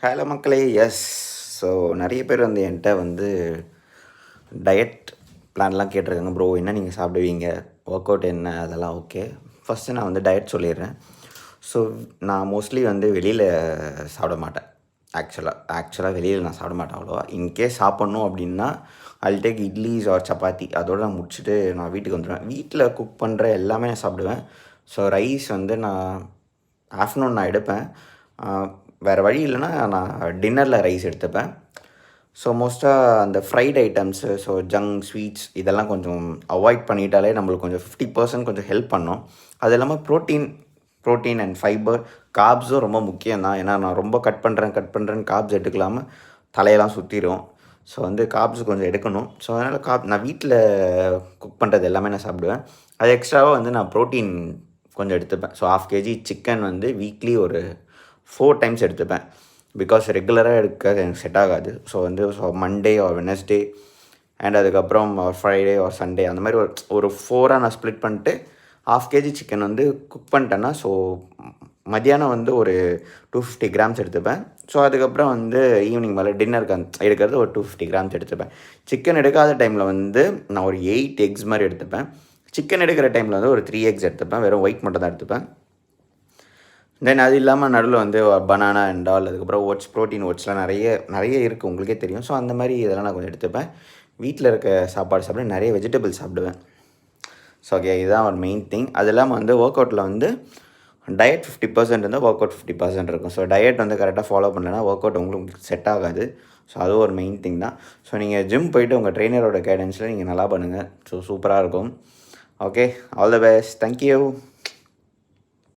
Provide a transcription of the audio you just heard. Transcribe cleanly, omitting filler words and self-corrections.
Hello மக்களே! S. So நெறைய பேர் வந்து என்ட்ட வந்து டயட் பிளான்லாம் கேட்டிருக்காங்க. ப்ரோ என்ன நீங்க சாப்பிடுவீங்க? ஒர்க் அவுட் என்ன? அதெல்லாம் ஓகே. ஃபஸ்ட்டு நான் வந்து டயட் சொல்லிடுறேன். ஸோ நான் மோஸ்ட்லி வந்து வெளியில சாப்பிட மாட்டேன். ஆக்சுவலா வெளியில நான் சாப்பிட மாட்டேன் அவ்வளவா. இன்கேஸ் சாப்பிட்ணும் அப்படின்னா, I will take idlis or chapati. அதோட நான் முடிச்சுட்டு நான் வீட்டுக்கு வந்துருவேன். வீட்ல குக் பண்ணுற எல்லாமே நான் சாப்பிடுவேன். ஸோ ரைஸ் வந்து நான் ஆஃப்டர்நூன் நான் எடுப்பேன். வேறு வழி இல்லைன்னா நான் டின்னரில் ரைஸ் எடுத்துப்பேன். ஸோ மோஸ்ட்டாக அந்த fried items, so junk sweets இதெல்லாம் கொஞ்சம் அவாய்ட் பண்ணிட்டாலே நம்மளுக்கு கொஞ்சம் 50% கொஞ்சம் ஹெல்ப் பண்ணும். அது இல்லாமல் ப்ரோட்டீன் அண்ட் ஃபைபர், கார்ப்ஸும் ரொம்ப முக்கியம் தான். ஏன்னா நான் ரொம்ப கட் பண்ணுறேன்னு கார்ப்ஸ் எடுத்துக்கலாமல் தலையெல்லாம் சுற்றிரும். ஸோ வந்து கார்ப்ஸ் கொஞ்சம் எடுக்கணும். ஸோ அதனால் நான் வீட்டில் குக் பண்ணுறது எல்லாமே நான் சாப்பிடுவேன். அது எக்ஸ்ட்ராவாக வந்து நான் ப்ரோட்டீன் கொஞ்சம் எடுத்துப்பேன். ஸோ 1/2 kg சிக்கன் வந்து வீக்லி ஒரு 4 டைம்ஸ் எடுத்துப்பேன். பிகாஸ் ரெகுலராக எடுக்க எனக்கு செட் ஆகாது. So Monday R Wednesday and அதுக்கப்புறம் ஃப்ரைடே ஆர் சண்டே அந்த மாதிரி ஒரு 4ஆக நான் ஸ்ப்ளிட் பண்ணிட்டு 1/2 kg சிக்கன் வந்து குக் பண்ணிட்டேன்னா, ஸோ மத்தியானம் வந்து ஒரு 250 கிராம்ஸ் எடுத்துப்பேன். ஸோ அதுக்கப்புறம் வந்து ஈவினிங் மேலே டின்னருக்கு எடுக்கிறது ஒரு 250 கிராம்ஸ் எடுத்துப்பேன். சிக்கன் எடுக்காத டைமில் வந்து நான் ஒரு 8 எக்ஸ் மாதிரி எடுத்துப்பேன். சிக்கன் எடுக்கிற டைமில் வந்து ஒரு 3 எக்ஸ் எடுத்துப்பேன். வெறும் ஒயிட் மட்டும் தான் எடுத்துப்பேன். தென் அது இல்லாமல் நடுவில் வந்து பனானா அண்ட் ஆல், அதுக்கப்புறம் ப்ரோட்டீன் ஓட்ஸ்லாம் நிறைய இருக்குது, உங்களுக்கே தெரியும். ஸோ அந்த மாதிரி இதெல்லாம் நான் கொஞ்சம் எடுத்துப்பேன். வீட்டில் இருக்க சாப்பாடு சாப்பிட நிறைய வெஜிடபிள்ஸ் சாப்பிடுவேன். ஸோ ஓகே, இதுதான் ஒரு மெயின் திங். அது இல்லாமல் வந்து ஒர்க் அவுட்டில் வந்து டயட் 50% இருந்தால் ஒர்க் அவுட் 50% இருக்கும். ஸோ டயட் வந்து கரெக்டாக ஃபாலோ பண்ணலைன்னா ஒர்க் அவுட் உங்களுக்கு செட் ஆகாது. ஸோ அதுவும் ஒரு மெயின் திங் தான். ஸோ நீங்கள் ஜிம் போயிட்டு உங்கள் ட்ரெயினரோட கைடன்ஸில் நீங்கள் நல்லா பண்ணுங்கள். ஸோ சூப்பராக இருக்கும். Okay, all the best. Thank you.